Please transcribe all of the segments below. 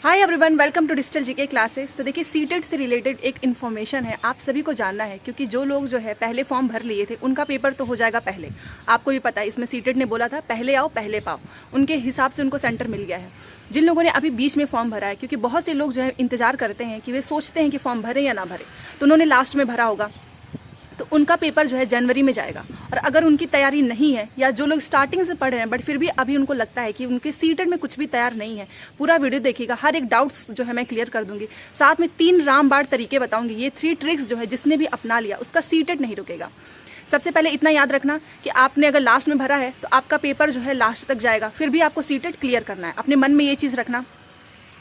Hi everyone, welcome to digital GK classes. तो देखिए, CTET से रिलेटेड एक इन्फॉर्मेशन है, आप सभी को जानना है क्योंकि जो लोग जो है पहले फॉर्म भर लिए थे उनका पेपर तो हो जाएगा पहले। आपको भी पता है, इसमें सीटेट ने बोला था पहले आओ पहले पाओ, उनके हिसाब से उनको सेंटर मिल गया है। जिन लोगों ने अभी बीच में फॉर्म भरा है, क्योंकि बहुत से लोग जो है इंतजार करते हैं कि वे सोचते हैं कि फॉर्म भरे या ना भरे, तो उन्होंने लास्ट में भरा होगा, तो उनका पेपर जो है जनवरी में जाएगा। और अगर उनकी तैयारी नहीं है या जो लोग स्टार्टिंग से पढ़ रहे हैं बट फिर भी अभी उनको लगता है कि उनके सीटेट में कुछ भी तैयार नहीं है, पूरा वीडियो देखिएगा, हर एक डाउट्स जो है मैं क्लियर कर दूंगी। साथ में 3 रामबाण तरीके बताऊंगी, ये 3 ट्रिक्स जो है जिसने भी अपना लिया उसका सीटेट नहीं रुकेगा। सबसे पहले इतना याद रखना कि आपने अगर लास्ट में भरा है तो आपका पेपर जो है लास्ट तक जाएगा, फिर भी आपको सीटेट क्लियर करना है, अपने मन में ये चीज़ रखना।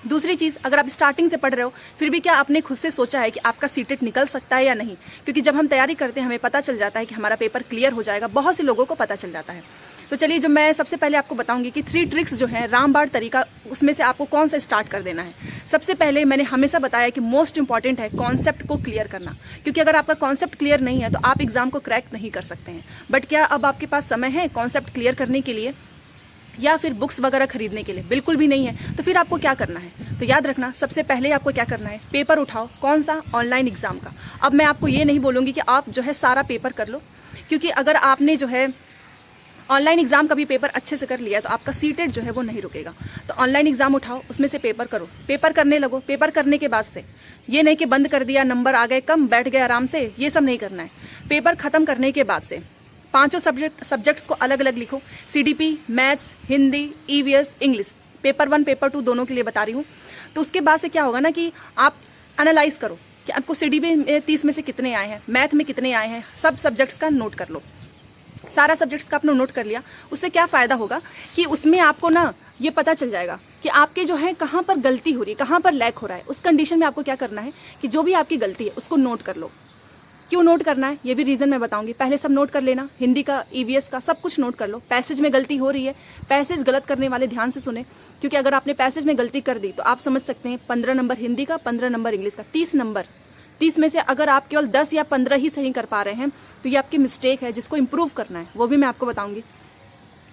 दूसरी चीज़, अगर आप स्टार्टिंग से पढ़ रहे हो फिर भी क्या आपने खुद से सोचा है कि आपका सीटेट निकल सकता है या नहीं, क्योंकि जब हम तैयारी करते हैं हमें पता चल जाता है कि हमारा पेपर क्लियर हो जाएगा, बहुत से लोगों को पता चल जाता है। तो चलिए, जो मैं सबसे पहले आपको बताऊंगी कि 3 ट्रिक्स जो है रामबाण तरीका, उसमें से आपको कौन सा स्टार्ट कर देना है। सबसे पहले मैंने हमेशा बताया कि मोस्ट इंपॉर्टेंट है कॉन्सेप्ट को क्लियर करना, क्योंकि अगर आपका कॉन्सेप्ट क्लियर नहीं है तो आप एग्जाम को क्रैक नहीं कर सकते हैं। बट क्या अब आपके पास समय है कॉन्सेप्ट क्लियर करने के लिए या फिर बुक्स वगैरह खरीदने के लिए? बिल्कुल भी नहीं है। तो फिर आपको क्या करना है, तो याद रखना, सबसे पहले आपको क्या करना है, पेपर उठाओ। कौन सा? ऑनलाइन एग्जाम का। अब मैं आपको ये नहीं बोलूँगी कि आप जो है सारा पेपर कर लो, क्योंकि अगर आपने जो है ऑनलाइन एग्जाम का भी पेपर अच्छे से कर लिया तो आपका सीटेट जो है वो नहीं रुकेगा। तो ऑनलाइन एग्जाम उठाओ, उसमें से पेपर करो, पेपर करने लगो। पेपर करने के बाद से ये नहीं कि बंद कर दिया, नंबर आ गए कम, बैठ गए आराम से, ये सब नहीं करना है। पेपर खत्म करने के बाद से 5 सब्जेक्ट्स को अलग अलग लिखो। CDP, maths, Hindi, EVS, English, paper 1 paper 2 दोनों के लिए बता रही हूँ। तो उसके बाद से क्या होगा ना कि आप एनालाइज करो कि आपको सीडीपी में 30 में से कितने आए हैं, मैथ में कितने आए हैं, सब सब्जेक्ट्स का नोट कर लो। सारा सब्जेक्ट्स का आपने नोट कर लिया, उससे क्या फ़ायदा होगा कि उसमें आपको ना ये पता चल जाएगा कि आपके जो है कहाँ पर गलती हो रही है, कहाँ पर लैक हो रहा है। उस कंडीशन में आपको क्या करना है कि जो भी आपकी गलती है उसको नोट कर लो। क्यों नोट करना है ये भी रीज़न मैं बताऊंगी, पहले सब नोट कर लेना, हिंदी का, ईवीएस का, सब कुछ नोट कर लो। पैसेज में गलती हो रही है, पैसेज गलत करने वाले ध्यान से सुने, क्योंकि अगर आपने पैसेज में गलती कर दी तो आप समझ सकते हैं 15 नंबर हिंदी का, 15 नंबर इंग्लिश का, 30 नंबर। 30 में से अगर आप केवल 10 या 15 ही सही कर पा रहे हैं तो ये आपकी मिस्टेक है, जिसको इम्प्रूव करना है, वो भी मैं आपको बताऊंगी।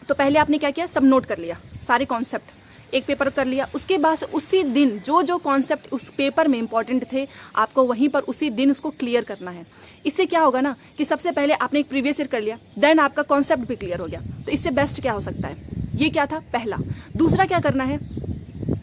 तो पहले आपने क्या किया, सब नोट कर लिया, सारे कॉन्सेप्ट एक पेपर कर लिया। उसके बाद उसी दिन जो जो कॉन्सेप्ट उस पेपर में इंपॉर्टेंट थे आपको वहीं पर उसी दिन उसको क्लियर करना है। इससे क्या होगा ना कि सबसे पहले आपने एक प्रीवियस ईयर कर लिया, देन आपका कॉन्सेप्ट भी क्लियर हो गया। तो इससे बेस्ट क्या हो सकता है? ये क्या था पहला। दूसरा क्या करना है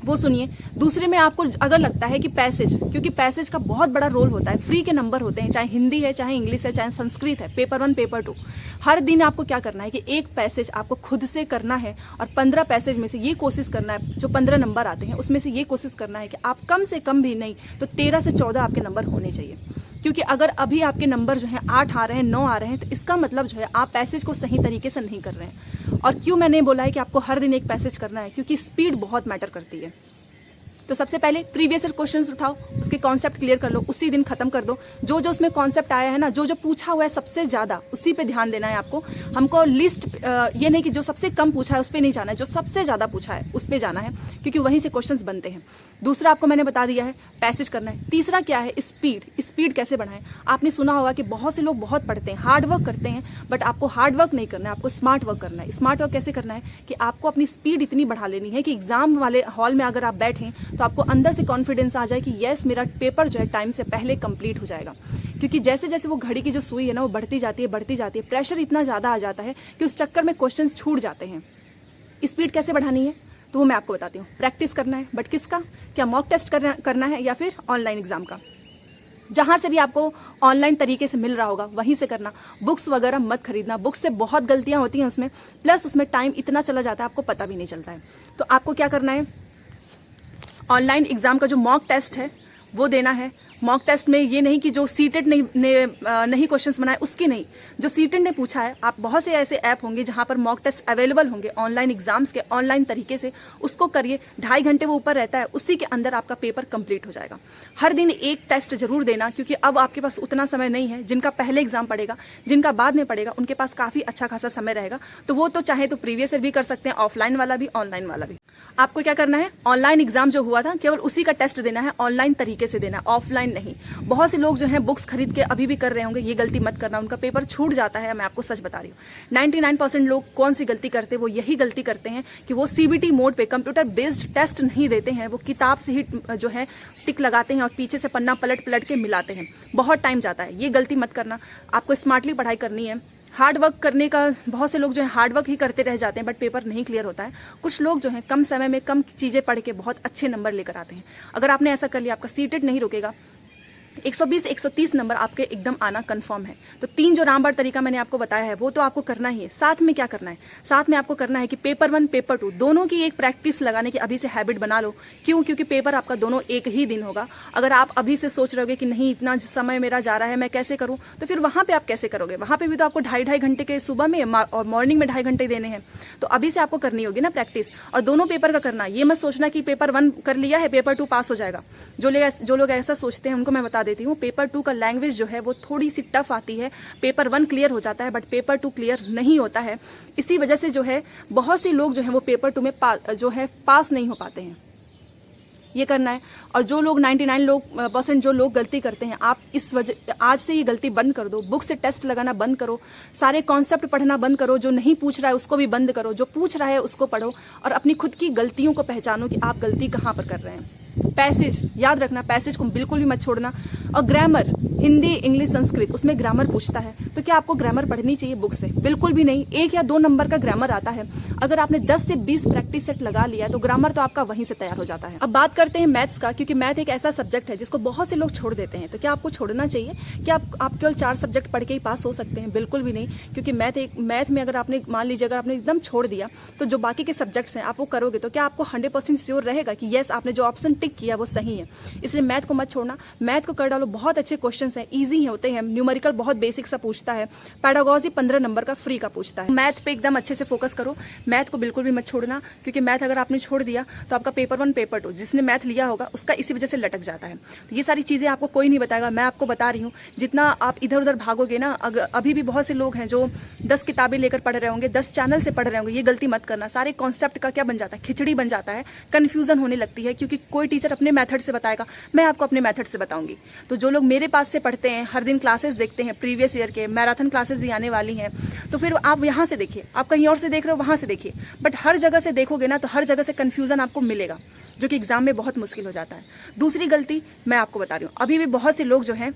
वो सुनिए। दूसरे में आपको अगर लगता है कि पैसेज, क्योंकि पैसेज का बहुत बड़ा रोल होता है, फ्री के नंबर होते हैं, चाहे हिंदी है, चाहे इंग्लिश है, चाहे संस्कृत है, पेपर 1 पेपर 2, हर दिन आपको क्या करना है कि एक पैसेज आपको खुद से करना है और 15 पैसेज में से ये कोशिश करना है, जो 15 नंबर आते हैं उसमें से ये कोशिश करना है कि आप कम से कम भी नहीं तो 13 से 14 आपके नंबर होने चाहिए। क्योंकि अगर अभी आपके नंबर जो है 8 आ रहे हैं, 9 आ रहे हैं, तो इसका मतलब जो है आप पैसेज को सही तरीके से नहीं कर रहे हैं। और क्यों मैंने बोला है कि आपको हर दिन एक पैसेज करना है, क्योंकि स्पीड बहुत मैटर करती है। तो सबसे पहले प्रीवियस ईयर क्वेश्चंस उठाओ, उसके कॉन्सेप्ट क्लियर कर लो, उसी दिन खत्म कर दो। जो जो उसमें कॉन्सेप्ट आया है ना, जो जो पूछा हुआ है सबसे ज्यादा, उसी पे ध्यान देना है आपको। हमको लिस्ट ये नहीं कि जो सबसे कम पूछा है उस पर नहीं जाना है, जो सबसे ज्यादा पूछा है उस पर जाना है, क्योंकि वहीं से क्वेश्चंस बनते हैं। दूसरा आपको मैंने बता दिया है, पैसेज करना है। तीसरा क्या है, स्पीड। स्पीड कैसे बढ़ाएं? आपने सुना होगा कि बहुत से लोग बहुत पढ़ते हैं, हार्ड वर्क करते हैं, बट आपको हार्ड वर्क नहीं करना है, आपको स्मार्ट वर्क करना है। स्मार्ट वर्क कैसे करना है कि आपको अपनी स्पीड इतनी बढ़ा लेनी है कि एग्जाम वाले हॉल में अगर आप बैठें तो आपको अंदर से कॉन्फिडेंस आ जाए कि यस, मेरा पेपर जो है टाइम से पहले कंप्लीट हो जाएगा। क्योंकि जैसे जैसे वो घड़ी की जो सुई है ना वो बढ़ती जाती है, प्रेशर इतना ज्यादा आ जाता है कि उस चक्कर में क्वेश्चन छूट जाते हैं। स्पीड कैसे बढ़ानी है तो वो मैं आपको बताती हूँ। प्रैक्टिस करना है, बट किसका? क्या मॉक टेस्ट करना है या फिर ऑनलाइन एग्जाम का? जहां से भी आपको ऑनलाइन तरीके से मिल रहा होगा वहीं से करना। बुक्स वगैरह मत खरीदना, बुक्स से बहुत गलतियां होती हैं उसमें, प्लस उसमें टाइम इतना चला जाता है आपको पता भी नहीं चलता है। तो आपको क्या करना है, ऑनलाइन एग्जाम का जो मॉक टेस्ट है वो देना है। मॉक टेस्ट में ये नहीं कि जो सीटेट नहीं क्वेश्चंस बनाए उसकी नहीं, जो सीटेट ने पूछा है। आप बहुत से ऐसे ऐप होंगे जहां पर मॉक टेस्ट अवेलेबल होंगे ऑनलाइन एग्जाम्स के, ऑनलाइन तरीके से उसको करिए। 2.5 घंटे वो ऊपर रहता है, उसी के अंदर आपका पेपर कंप्लीट हो जाएगा। हर दिन एक टेस्ट जरूर देना, क्योंकि अब आपके पास उतना समय नहीं है। जिनका पहले एग्जाम पड़ेगा, जिनका बाद में पड़ेगा, उनके पास काफी अच्छा खासा समय रहेगा। तो वो तो चाहे तो प्रीवियस ईयर भी कर सकते हैं, ऑफलाइन वाला भी, ऑनलाइन वाला भी। आपको क्या करना है, ऑनलाइन एग्जाम जो हुआ था केवल उसी का टेस्ट देना है, ऑनलाइन तरीके से देना है, ऑफलाइन 99 नहीं। बहुत से लोग जो हैं बुक्स खरीद के अभी भी कर रहे होंगे, ये गलती मत करना, उनका पेपर छूट जाता है। मैं आपको सच बता रही हूँ, 99% लोग कौन सी गलती करते हैं, वो यही गलती करते हैं कि वो CBT मोड पे कंप्यूटर बेस्ड टेस्ट नहीं देते हैं, वो किताब से ही जो है टिक लगाते हैं और पीछे से पन्ना पलट पलट के मिलाते हैं, बहुत टाइम जाता है। ये गलती मत करना, आपको स्मार्टली पढ़ाई करनी है। हार्ड वर्क करने का, बहुत से लोग जो है हार्ड वर्क ही करते रह जाते हैं बट पेपर नहीं क्लियर होता है। कुछ लोग जो हैं कम समय में कम चीज़ें पढ़ के बहुत अच्छे नंबर लेकर आते हैं। अगर आपने ऐसा कर लिया, आपका सीटेट नहीं रुकेगा, 120-130 नंबर आपके एकदम आना कंफर्म है। तो 3 जो रामबाण तरीका मैंने आपको बताया है वो तो आपको करना ही है। साथ में क्या करना है, साथ में आपको करना है कि पेपर 1 पेपर 2 दोनों की एक प्रैक्टिस लगाने की अभी से हैबिट बना लो। क्यों? क्योंकि पेपर आपका दोनों एक ही दिन होगा। अगर आप अभी से सोच रहोगे कि नहीं इतना समय मेरा जा रहा है, मैं कैसे करूँ, तो फिर वहाँ पर आप कैसे करोगे? वहाँ पर भी तो आपको 2.5 घंटे के सुबह में और मॉर्निंग में 2.5 घंटे देने हैं। तो अभी से आपको करनी होगी ना प्रैक्टिस, और दोनों पेपर का करना। ये मत सोचना कि पेपर 1 कर लिया है पेपर 2 पास हो जाएगा। जो लोग ऐसा सोचते हैं उनको मैं बता देती हूँ, पेपर 2 का लैंग्वेज जो है वो थोड़ी सी टफ आती है। पेपर 1 क्लियर हो जाता है बट पेपर 2 क्लियर नहीं होता है। इसी वजह से जो है बहुत से लोग जो है वो पेपर 2 में पास नहीं हो पाते हैं। ये करना है। और जो लोग 99% जो लोग गलती करते हैं, आप इस वजह आज से ये गलती बंद कर दो। बुक से टेस्ट लगाना बंद करो, सारे कॉन्सेप्ट पढ़ना बंद करो, जो नहीं पूछ रहा है उसको भी बंद करो, जो पूछ रहा है उसको पढ़ो और अपनी खुद की गलतियों को पहचानो कि आप गलती कहाँ पर कर रहे हैं। पैसेज याद रखना, पैसेज को बिल्कुल भी मत छोड़ना। और ग्रामर, हिंदी, इंग्लिश, संस्कृत, उसमें ग्रामर पूछता है तो क्या आपको ग्रामर पढ़नी चाहिए बुक से? बिल्कुल भी नहीं। 1 या 2 नंबर का ग्रामर आता है। अगर आपने 10 से 20 प्रैक्टिस सेट लगा लिया तो ग्रामर तो आपका वहीं से तैयार हो जाता है। अब बात करते हैं मैथ्स का, क्योंकि मैथ एक ऐसा सब्जेक्ट है जिसको बहुत से लोग छोड़ देते हैं। तो क्या आपको छोड़ना चाहिए? क्या आप केवल 4 सब्जेक्ट पढ़ के ही पास हो सकते हैं? बिल्कुल भी नहीं। क्योंकि मैथ में अगर आपने मान लीजिए अगर आपने एकदम छोड़ दिया तो जो बाकी के सब्जेक्ट्स हैं आप वो करोगे तो क्या आपको 100% श्योर रहेगा कि येस आपने जो ऑप्शन टिक किया वो सही है? इसलिए मैथ को मत छोड़ना, मैथ को कर डालो। बहुत अच्छे क्वेश्चंस हैं, इजी होते हैं। न्यूमेरिकल बहुत बेसिक सा पूछता है। पेडागोजी 15 नंबर का फ्री का पूछता है। मैथ पे एकदम अच्छे से फोकस करो, मैथ को बिल्कुल भी मत छोड़ना। क्योंकि मैथ अगर आपने छोड़ दिया तो आपका पेपर 1 पेपर 2 जिसने मैथ लिया होगा उसका इसी वजह से लटक जाता है। तो ये सारी चीजें आपको कोई नहीं बताएगा, मैं आपको बता रही हूँ। जितना आप इधर उधर भागोगे ना, अभी भी बहुत से लोग हैं जो 10 किताबें लेकर पढ़ रहे होंगे, 10 चैनल से पढ़ रहे होंगे। ये गलती मत करना। सारे कॉन्सेप्ट का क्या बन जाता है, खिचड़ी बन जाता है, कंफ्यूजन होने लगती है। क्योंकि कोई टीचर अपने मेथड से बताएगा, मैं आपको अपने मेथड से बताऊंगी। तो जो लोग मेरे पास से पढ़ते हैं, हर दिन क्लासेस देखते हैं, प्रीवियस ईयर के मैराथन क्लासेस भी आने वाली हैं, तो फिर आप यहाँ से देखिए। आप कहीं और से देख रहे हो वहां से देखिए, बट हर जगह से देखोगे ना तो हर जगह से कंफ्यूजन आपको मिलेगा, जो कि एग्जाम में बहुत मुश्किल हो जाता है। दूसरी गलती मैं आपको बता रही हूँ, अभी भी बहुत से लोग जो हैं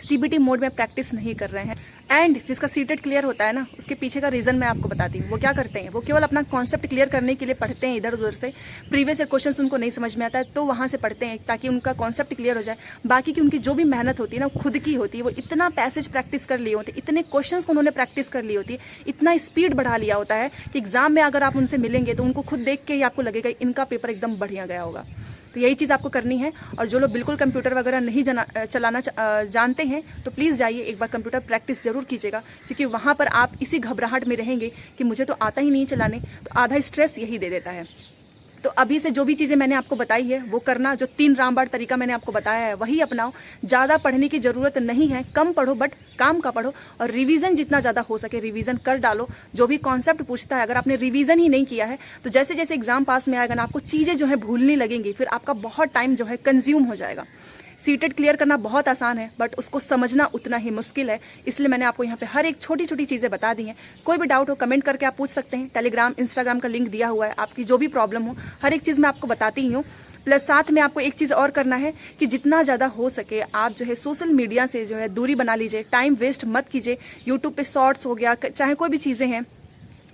CBT मोड में प्रैक्टिस नहीं कर रहे हैं। एंड जिसका सीटेट क्लियर होता है ना, उसके पीछे का रीजन मैं आपको बताती हूँ। वो क्या करते हैं, वो केवल अपना कॉन्सेप्ट क्लियर करने के लिए पढ़ते हैं इधर उधर से। प्रीवियस ईयर क्वेश्चंस उनको नहीं समझ में आता है तो वहाँ से पढ़ते हैं ताकि उनका कॉन्सेप्ट क्लियर हो जाए। बाकी की उनकी जो भी मेहनत होती है ना, खुद की होती है। वो इतना पैसेज प्रैक्टिस कर लिए होते हैं, इतने क्वेश्चंस उन्होंने प्रैक्टिस कर ली होती है, इतना स्पीड बढ़ा लिया होता है कि एग्जाम में अगर आप उनसे मिलेंगे तो उनको खुद देख के ही आपको लगेगा इनका पेपर एकदम बढ़िया गया होगा। तो यही चीज़ आपको करनी है। और जो लोग बिल्कुल कंप्यूटर वगैरह नहीं चलाना जानते हैं तो प्लीज़ जाइए, एक बार कंप्यूटर प्रैक्टिस जरूर कीजिएगा। क्योंकि वहाँ पर आप इसी घबराहट में रहेंगे कि मुझे तो आता ही नहीं चलाने, तो आधा स्ट्रेस यही दे देता है। तो अभी से जो भी चीज़ें मैंने आपको बताई है वो करना। जो 3 रामबाण तरीका मैंने आपको बताया है वही अपनाओ। ज़्यादा पढ़ने की ज़रूरत नहीं है, कम पढ़ो बट काम का पढ़ो। और रिवीजन जितना ज़्यादा हो सके रिवीजन कर डालो। जो भी कॉन्सेप्ट पूछता है, अगर आपने रिवीजन ही नहीं किया है तो जैसे जैसे एग्जाम पास में आएगा ना, आपको चीज़ें जो है भूलने लगेंगी, फिर आपका बहुत टाइम जो है कंज्यूम हो जाएगा। सीटेट क्लियर करना बहुत आसान है बट उसको समझना उतना ही मुश्किल है। इसलिए मैंने आपको यहाँ पे हर एक छोटी छोटी चीज़ें बता दी हैं। कोई भी डाउट हो कमेंट करके आप पूछ सकते हैं। टेलीग्राम, इंस्टाग्राम का लिंक दिया हुआ है। आपकी जो भी प्रॉब्लम हो हर एक चीज़ मैं आपको बताती ही हूँ। प्लस साथ में आपको एक चीज़ और करना है कि जितना ज़्यादा हो सके आप जो है सोशल मीडिया से जो है दूरी बना लीजिए। टाइम वेस्ट मत कीजिए। यूट्यूब पे शॉर्ट्स हो गया, चाहे कोई भी चीज़ें हैं,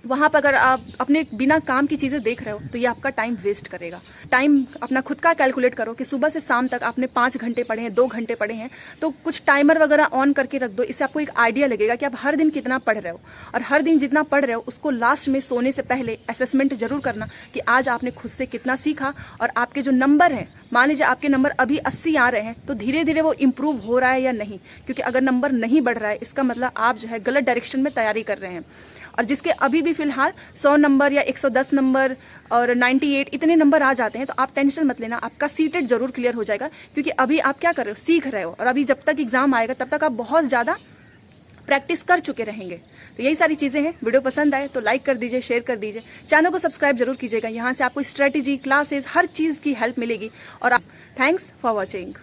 वहाँ पर अगर आप अपने बिना काम की चीज़ें देख रहे हो तो ये आपका टाइम वेस्ट करेगा। टाइम अपना खुद का कैलकुलेट करो कि सुबह से शाम तक आपने 5 घंटे पढ़े हैं, 2 घंटे पढ़े हैं, तो कुछ टाइमर वगैरह ऑन करके रख दो। इससे आपको एक आइडिया लगेगा कि आप हर दिन कितना पढ़ रहे हो। और हर दिन जितना पढ़ रहे हो उसको लास्ट में सोने से पहले असेसमेंट जरूर करना कि आज आपने खुद से कितना सीखा। और आपके जो नंबर हैं, मान लीजिए आपके नंबर अभी 80 आ रहे हैं तो धीरे धीरे वो इम्प्रूव हो रहा है या नहीं। क्योंकि अगर नंबर नहीं बढ़ रहा है इसका मतलब आप जो है गलत डायरेक्शन में तैयारी कर रहे हैं। और जिसके अभी भी फिलहाल 100 नंबर या 110 नंबर और 98 इतने नंबर आ जाते हैं तो आप टेंशन मत लेना, आपका सीटेट जरूर क्लियर हो जाएगा। क्योंकि अभी आप क्या कर रहे हो, सीख रहे हो। और अभी जब तक एग्जाम आएगा तब तक आप बहुत ज़्यादा प्रैक्टिस कर चुके रहेंगे। तो यही सारी चीज़ें हैं। वीडियो पसंद आए तो लाइक कर दीजिए, शेयर कर दीजिए, चैनल को सब्सक्राइब जरूर कीजिएगा। यहाँ से आपको स्ट्रेटेजी, क्लासेस, हर चीज़ की हेल्प मिलेगी। और आप थैंक्स फॉर वॉचिंग।